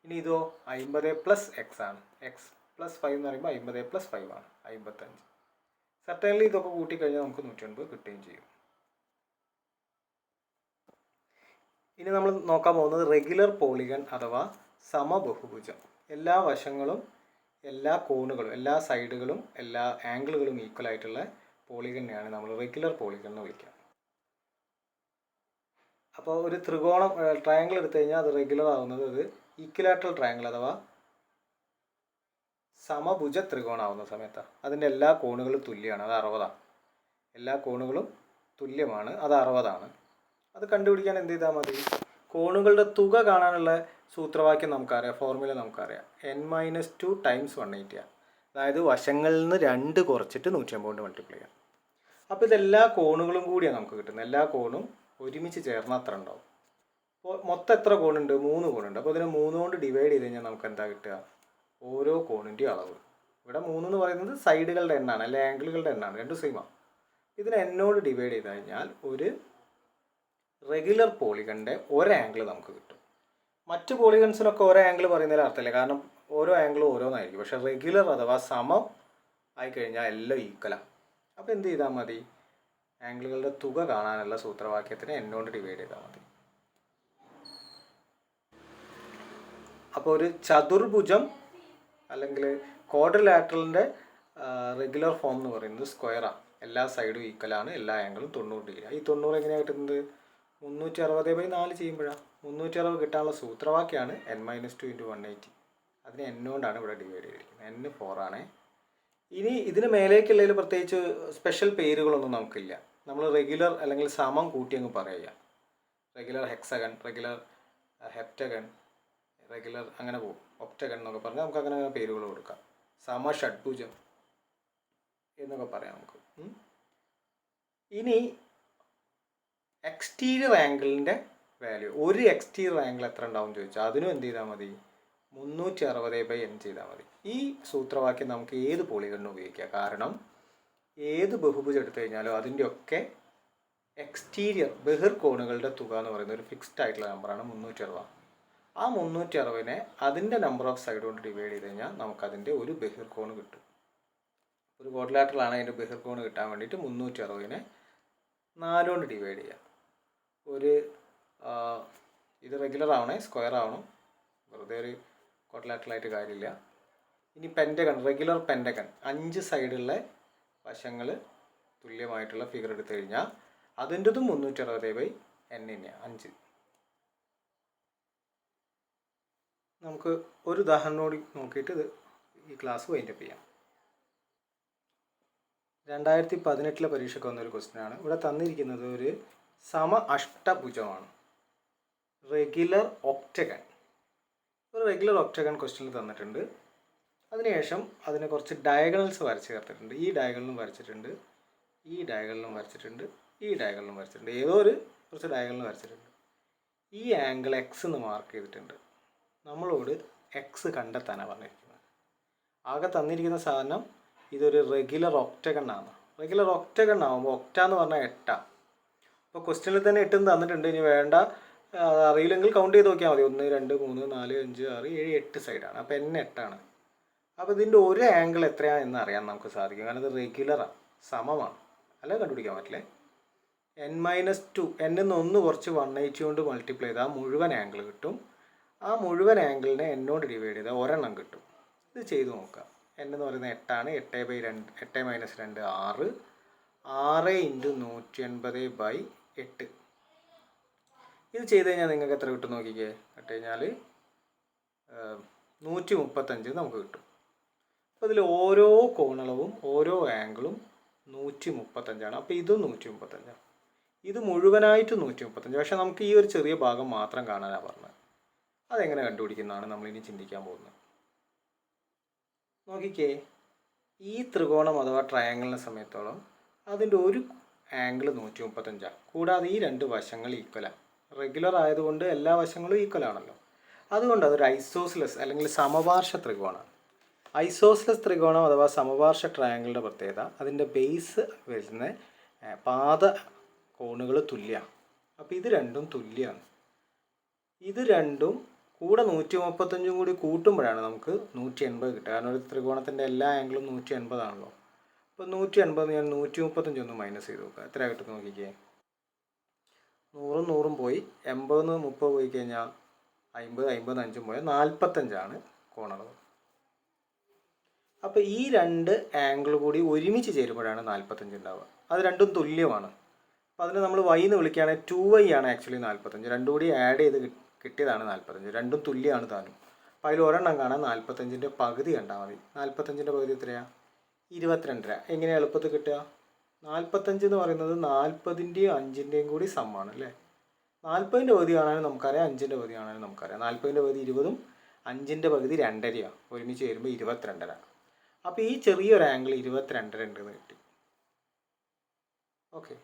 ഇനി ഇതോ 50 പ്ലസ് എക്സ് ആണ്. x+5 എന്ന് പറയുമ്പോൾ 50 പ്ലസ് 5 ആണ്, 55. സർട്ടൻലി ഇതൊക്കെ കൂട്ടിക്കഴിഞ്ഞാൽ നമുക്ക് 180 കിട്ടുകയും ചെയ്യും. ഇനി നമ്മൾ നോക്കാൻ പോകുന്നത് റെഗുലർ പോളിഗൺ അഥവാ സമബഹുഭുജം. എല്ലാ വശങ്ങളും എല്ലാ കോണുകളും എല്ലാ സൈഡുകളും എല്ലാ ആംഗിളുകളും ഈക്വൽ ആയിട്ടുള്ള പോളിഗണിനെയാണ് നമ്മൾ റെഗുലർ പോളിഗൺ എന്ന് വിളിക്കുക. അപ്പോൾ ഒരു ത്രികോണം ട്രയാങ്കിൾ എടുത്തു കഴിഞ്ഞാൽ അത് റെഗുലർ ആവുന്നത് അത് ഈക്വലാറ്ററൽ ട്രയാങ്കിൾ അഥവാ സമഭുജ ത്രികോണമാവുന്ന സമയത്താണ്. അതിൻ്റെ എല്ലാ കോണുകളും തുല്യമാണ്, അത് 60ആണ്. എല്ലാ കോണുകളും തുല്യമാണ്, അത് 60ആണ്. അത് കണ്ടുപിടിക്കാൻ എന്ത് ചെയ്താൽ മതി? കോണുകളുടെ തുക കാണാനുള്ള സൂത്രവാക്യം നമുക്കറിയാം, ഫോർമുല നമുക്കറിയാം. n-2 × 180. അതായത് വശങ്ങളിൽ നിന്ന് 2 കുറച്ചിട്ട് 180 കൊണ്ട് മൾട്ടിപ്ലൈ ചെയ്യാം. അപ്പോൾ ഇതെല്ലാ കോണുകളും കൂടിയാണ് നമുക്ക് കിട്ടുന്നത്. എല്ലാ കോണും ഒരുമിച്ച് ചേർന്നാൽ അത്ര ഉണ്ടാവും. അപ്പോൾ മൊത്തം എത്ര കോണുണ്ട്? 3 കോണുണ്ട്. അപ്പോൾ ഇതിനെ 3 കൊണ്ട് ഡിവൈഡ് ചെയ്ത് കഴിഞ്ഞാൽ നമുക്ക് എന്താ കിട്ടുക? ഓരോ കോണിൻ്റെയും അളവ്. ഇവിടെ 3 എന്ന് പറയുന്നത് സൈഡുകളുടെ എണ്ണാണ്, അല്ലെ ആംഗിളുകളുടെ എണ്ണാണ്, രണ്ടും സെയിമാണ്. ഇതിനെ എന്നോട് ഡിവൈഡ് ചെയ്ത് കഴിഞ്ഞാൽ ഒരു റെഗുലർ പോളിഗണിൻ്റെ ഒരു ആംഗിൾ നമുക്ക് കിട്ടും. മറ്റ് പോളിഗൺസിനൊക്കെ ഓരോ ആംഗിൾ പറയുന്നതിൽ അർത്ഥമില്ല, കാരണം ഓരോ ആംഗിളും ഓരോന്നായിരിക്കും. പക്ഷേ റെഗുലർ അഥവാ സമം ആയിക്കഴിഞ്ഞാൽ എല്ലാം ഈക്വലാണ്. അപ്പോൾ എന്ത് ചെയ്താൽ മതി? ആംഗിളുകളുടെ തുക കാണാനുള്ള സൂത്രവാക്യത്തിന് എന്നോട് ഡിവൈഡ് ചെയ്താൽ മതി. അപ്പോൾ ഒരു ചതുർഭുജം അല്ലെങ്കിൽ ക്വാഡ്രിലാറ്ററലിൻ്റെ റെഗുലർ ഫോം എന്ന് പറയുന്നത് സ്ക്വയറാണ്. എല്ലാ സൈഡും ഈക്വലാണ്, എല്ലാ ആംഗിളും 90 ഡിഗ്രി. ഈ 90 എങ്ങനെയാണ് കിട്ടുന്നത്? 360/4 ചെയ്യുമ്പോഴാണ്. 360 കിട്ടാനുള്ള സൂത്രവാക്യമാണ് n-2 × 180. അതിനെ n കൊണ്ടാണ് ഇവിടെ ഡിവൈഡ് ചെയ്തിരിക്കുന്നത്. n 4 ആണ്. ഇനി ഇതിന് മേലേക്കുള്ളതിൽ പ്രത്യേകിച്ച് സ്പെഷ്യൽ പേരുകളൊന്നും നമുക്കില്ല. നമ്മൾ റെഗുലർ അല്ലെങ്കിൽ സമം കൂട്ടി അങ്ങ് പറയുക. Regular hexagon, regular heptagon, regular അങ്ങനെ പോകും. ഒക്ടഗൺ എന്നൊക്കെ പറഞ്ഞാൽ നമുക്ക് അങ്ങനെ പേരുകൾ കൊടുക്കാം. സമഷഡ്ഭുജം എന്നൊക്കെ പറയാം നമുക്ക്. ഇനി എക്സ്റ്റീരിയർ ആംഗിളിൻ്റെ വാല്യൂ, ഒരു എക്സ്റ്റീരിയർ ആംഗിൾ എത്ര ഉണ്ടാവും ചോദിച്ചാൽ അതിനും എന്ത് ചെയ്താൽ മതി? 360/n ചെയ്താൽ മതി. ഈ സൂത്രവാക്യം നമുക്ക് ഏത് പോളിഗണിനും ഉപയോഗിക്കാം. കാരണം ഏത് ബഹുഭുജം എടുത്തു കഴിഞ്ഞാലും അതിൻ്റെയൊക്കെ എക്സ്റ്റീരിയർ ബഹിർ കോണുകളുടെ തുക എന്ന് പറയുന്നത് ഒരു ഫിക്സ്ഡ് ആയിട്ടുള്ള നമ്പറാണ് 360. ആ 360-നെ അതിൻ്റെ നമ്പർ ഓഫ് സൈഡ് കൊണ്ട് ഡിവൈഡ് ചെയ്ത് കഴിഞ്ഞാൽ നമുക്കതിൻ്റെ ഒരു ബഹിർ കോണ് കിട്ടും. ഒരു ക്വാഡ്രിലാറ്ററലാണ് അതിൻ്റെ ബഹിർ കോണ് കിട്ടാൻ വേണ്ടിയിട്ട് 360-നെ 4 കൊണ്ട് ഡിവൈഡ് ചെയ്യുക. ഒരു ഇത് റെഗുലർ ആവണേ, സ്ക്വയർ ആവണം, വെറുതെ ഒരു ക്വാഡ്രിലാറ്ററലായിട്ട് കാര്യമില്ല. ഇനി പെൻറ്റഗൺ, റെഗുലർ പെൻറ്റഗൺ, 5 സൈഡുള്ള വശങ്ങൾ തുല്യമായിട്ടുള്ള ഫിഗർ എടുത്തു കഴിഞ്ഞാൽ അതിൻ്റെതും 360/n തന്നെയാണ്, 5. നമുക്ക് ഒരു ഉദാഹരണം കൂടി നോക്കിയിട്ട് ഇത് ഈ ക്ലാസ് വൈൻഡപ്പ് ചെയ്യാം. 2018 പരീക്ഷയ്ക്ക് വന്നൊരു ക്വസ്റ്റ്യനാണ്. ഇവിടെ തന്നിരിക്കുന്നത് ഒരു സമ അഷ്ടഭുജമാണ്, റെഗുലർ ഒക്ടഗൺ. ഒരു റെഗുലർ ഒക്ടഗൺ ക്വസ്റ്റ്യനിൽ തന്നിട്ടുണ്ട്. അതിനുശേഷം അതിനെ കുറച്ച് ഡയഗണൽസ് വരച്ച് ചേർത്തിട്ടുണ്ട്. ഈ ഡയഗണലും വരച്ചിട്ടുണ്ട്, ഈ ഡയഗണലും വരച്ചിട്ടുണ്ട്, ഈ ഡയഗണലും വരച്ചിട്ടുണ്ട്, ഏതോ ഒരു കുറച്ച് ഡയഗണൽ വരച്ചിട്ടുണ്ട്. ഈ ആംഗിൾ എക്സ് എന്ന് മാർക്ക് ചെയ്തിട്ടുണ്ട്. നമ്മളോട് എക്സ് കണ്ടെത്താനാണ് പറഞ്ഞിരിക്കുന്നത്. ആകെ തന്നിരിക്കുന്ന സാധനം ഇതൊരു റെഗുലർ ഒക്ടഗൺ ആണ്. റെഗുലർ ഒക്ടഗൺ ആകുമ്പോൾ ഒക്ട എന്ന് പറഞ്ഞാൽ 8. അപ്പോൾ ക്വസ്റ്റ്യനിൽ തന്നെ 8 തന്നിട്ടുണ്ട്. ഇനി വേണ്ട അറിയില്ലെങ്കിൽ കൗണ്ട് ചെയ്ത് നോക്കിയാൽ മതി. 1 2 3 4 5 6 7 8 സൈഡാണ്. അപ്പോൾ n 8ആണ്. അപ്പോൾ ഇതിൻ്റെ ഒരു ആംഗിൾ എത്രയാണ് എന്ന് അറിയാൻ നമുക്ക് സാധിക്കും. കാരണം ഇത് റെഗുലറാണ്, സമമാണ്, അല്ല കണ്ടുപിടിക്കാൻ പറ്റില്ലേ. n-2, n നിന്ന് 1 കുറച്ച് 180 കൊണ്ട് മൾട്ടിപ്ലൈ ചെയ്താൽ മുഴുവൻ ആംഗിൾ കിട്ടും. ആ മുഴുവൻ ആംഗിളിനെ എന്നോട് ഡിവൈഡ് ചെയ്താൽ ഒരെണ്ണം കിട്ടും. ഇത് ചെയ്ത് നോക്കാം. n എന്ന് പറയുന്നത് 8ആണ്. 8/2 8 - 2 6. 6 × 180/8. ഇത് ചെയ്ത് കഴിഞ്ഞാൽ നിങ്ങൾക്ക് എത്ര കിട്ടും നോക്കിക്കേ. ഇട്ട് കഴിഞ്ഞാൽ 135 നമുക്ക് കിട്ടും. അപ്പോൾ ഇതിൽ ഓരോ കോണളവും ഓരോ ആംഗിളും 135ആണ്. അപ്പോൾ ഇതും 135ആണ്. ഇത് മുഴുവനായിട്ട് 135. പക്ഷേ നമുക്ക് ഈ ഒരു ചെറിയ ഭാഗം മാത്രം കാണാനാണ് പറഞ്ഞത്. അതെങ്ങനെ കണ്ടുപിടിക്കുന്നതാണ് നമ്മളിനി ചിന്തിക്കാൻ പോകുന്നത്. നോക്കിക്കേ, ഈ ത്രികോണം അഥവാ ട്രയാങ്കിളിനെ സമയത്തോളം അതിൻ്റെ ഒരു ആംഗിൾ 135ആണ്. കൂടാതെ ഈ 2 വശങ്ങൾ ഈക്വലാണ്. റെഗുലർ ആയതുകൊണ്ട് എല്ലാ വശങ്ങളും ഈക്വലാണല്ലോ. അതുകൊണ്ട് അതൊരു ഐസോസിലസ് അല്ലെങ്കിൽ സമപാർശ്വ ത്രികോണമാണ്. ഐസോസിലസ് ത്രികോണം അഥവാ സമപാർശ്വ ട്രയാങ്കിളിൻ്റെ പ്രത്യേകത അതിൻ്റെ ബേസ് വരുന്ന പാദ കോണുകൾ തുല്യമാണ്. അപ്പോൾ ഇത് രണ്ടും തുല്യമാണ്. ഇത് രണ്ടും കൂടെ 135 കൂടി കൂട്ടുമ്പോഴാണ് നമുക്ക് 180 കിട്ടുക. കാരണം ഒരു ത്രികോണത്തിൻ്റെ എല്ലാ ആംഗിളും 180 ആണല്ലോ. അപ്പോൾ 180 ഞാൻ 135 ഒന്ന് മൈനസ് ചെയ്ത് നോക്കുക. എത്ര കിട്ടും നോക്കിക്കേ. 100 പോയി, 80 30 പോയി കഴിഞ്ഞാൽ 50 50 5 പോയാൽ 45 കോണളവ്. അപ്പോൾ ഈ രണ്ട് ആംഗിൾ കൂടി ഒരുമിച്ച് ചേരുമ്പോഴാണ് 45 ഉണ്ടാവുക. അത് രണ്ടും തുല്യമാണ്. അപ്പോൾ അതിന് നമ്മൾ y എന്ന് വിളിക്കുകയാണെങ്കിൽ 2y ആണ് ആക്ച്വലി 45. രണ്ടും കൂടി ആഡ് ചെയ്ത് കിട്ടിയതാണ് 45. രണ്ടും തുല്യമാണ് താനും. അപ്പോൾ അതിൽ ഒരെണ്ണം കാണാൻ 45ൻ്റെ പകുതി കണ്ടാൽ മതി. 45ൻ്റെ പകുതി എത്രയാണ്? 22. എങ്ങനെയാണ് എളുപ്പത്തിൽ കിട്ടുക? 45 എന്ന് പറയുന്നത് 40ൻ്റെയും 5ൻ്റെയും കൂടി സമ്മാണ് അല്ലേ? 40ൻ്റെ പകുതി കാണാനും നമുക്കറിയാം, 5ൻ്റെ പകുതി കാണാനും നമുക്കറിയാം. 40ൻ്റെ പകുതി 20ഉം 5ൻ്റെ പകുതി 2.5 ഒരുമിച്ച് വരുമ്പോൾ 22.5. അപ്പോൾ ഈ ചെറിയൊരു ആംഗിൾ 22.5 ഉണ്ടെന്ന് കിട്ടി. ഓക്കെ,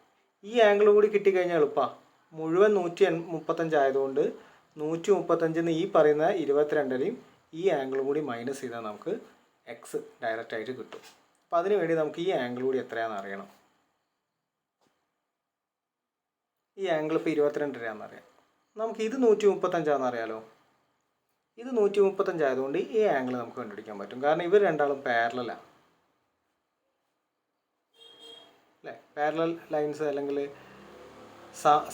ഈ ആംഗിൾ കൂടി കിട്ടിക്കഴിഞ്ഞാൽ എളുപ്പമാണ്. മുഴുവൻ 135 ആയതുകൊണ്ട് 135 ഈ പറയുന്ന 22ൻ്റെയും ഈ ആംഗിളും കൂടി മൈനസ് ചെയ്താൽ നമുക്ക് എക്സ് ഡയറക്റ്റായിട്ട് കിട്ടും. അപ്പോൾ അതിന് വേണ്ടി നമുക്ക് ഈ ആംഗിൾ കൂടി എത്രയാണെന്ന് അറിയണം. ഈ ആംഗിൾ ഇപ്പോൾ 22.5 അറിയാം. നമുക്ക് ഇത് 135 അറിയാലോ. ഇത് 135 ആയതുകൊണ്ട് ഈ ആംഗിൾ നമുക്ക് കണ്ടുപിടിക്കാൻ പറ്റും. കാരണം ഇവർ രണ്ടാളും പാരലലാണ് അല്ലേ? പാരലൽ ലൈൻസ് അല്ലെങ്കിൽ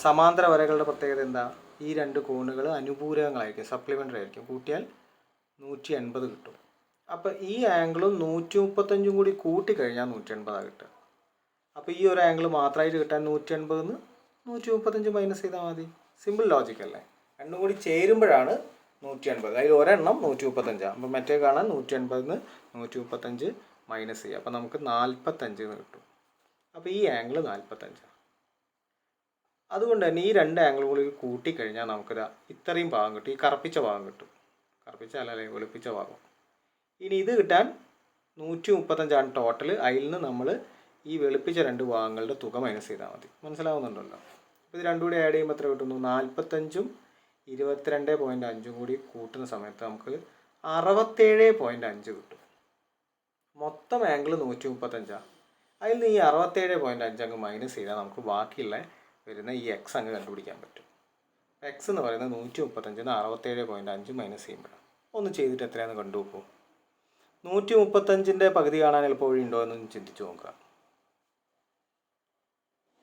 സമാന്തര വരകളുടെ പ്രത്യേകത എന്താ? ഈ രണ്ട് കോണുകൾ അനുപൂരകങ്ങളായിരിക്കും, സപ്ലിമെൻ്ററി ആയിരിക്കും. കൂട്ടിയാൽ 180 കിട്ടും. അപ്പോൾ ഈ ആംഗിളും 135 കൂടി കൂട്ടിക്കഴിഞ്ഞാൽ 180 കിട്ടുക. അപ്പോൾ ഈ ഒരു ആംഗിൾ മാത്രമായിട്ട് കിട്ടാൻ 180 135 മൈനസ് ചെയ്താൽ മതി. സിമ്പിൾ ലോജിക് അല്ലേ? രണ്ടും കൂടി ചേരുമ്പോഴാണ് 180. അതിൽ ഒരെണ്ണം 135. അപ്പോൾ മറ്റേ കാണാൻ 180 135 മൈനസ് ചെയ്യുക. അപ്പോൾ നമുക്ക് 45 കിട്ടും. അപ്പോൾ ഈ ആംഗിൾ 45. അതുകൊണ്ട് തന്നെ ഈ രണ്ട് ആംഗിൾ കൂടി കൂട്ടിക്കഴിഞ്ഞാൽ നമുക്കിത് ഇത്രയും ഭാഗം കിട്ടും. ഈ കറുപ്പിച്ച ഭാഗം കിട്ടും. കറുപ്പിച്ച അല്ലേ, വെളുപ്പിച്ച ഭാഗം. ഇനി ഇത് കിട്ടാൻ 135 ടോട്ടൽ. അതിൽ നിന്ന് നമ്മൾ ഈ വെളുപ്പിച്ച രണ്ട് ഭാഗങ്ങളുടെ തുക മൈനസ് ചെയ്താൽ മതി. മനസ്സിലാവുന്നുണ്ടല്ലോ? അപ്പോൾ ഇത് രണ്ടും കൂടി ആഡ് ചെയ്യുമ്പോൾ എത്ര കിട്ടുന്നു? 45ഉം 22.5 കൂടി കൂട്ടുന്ന സമയത്ത് നമുക്ക് 67.5 കിട്ടും. മൊത്തം ആംഗിൾ 135. അതിൽ നിന്ന് ഈ 67.5 അങ്ങ് മൈനസ് ചെയ്താൽ നമുക്ക് ബാക്കിയുള്ള വരുന്ന ഈ എക്സ് അങ്ങ് കണ്ടുപിടിക്കാൻ പറ്റും. എക്സ് എന്ന് പറയുന്നത് 135 67.5 മൈനസ് ചെയ്യുമ്പോഴാണ്. ഒന്ന് ചെയ്തിട്ട് എത്രയാണെന്ന് കണ്ടുപോകും. 135ൻ്റെ പകുതി കാണാൻ എളുപ്പ വഴി ഉണ്ടോ എന്ന് ചിന്തിച്ച് നോക്കുക.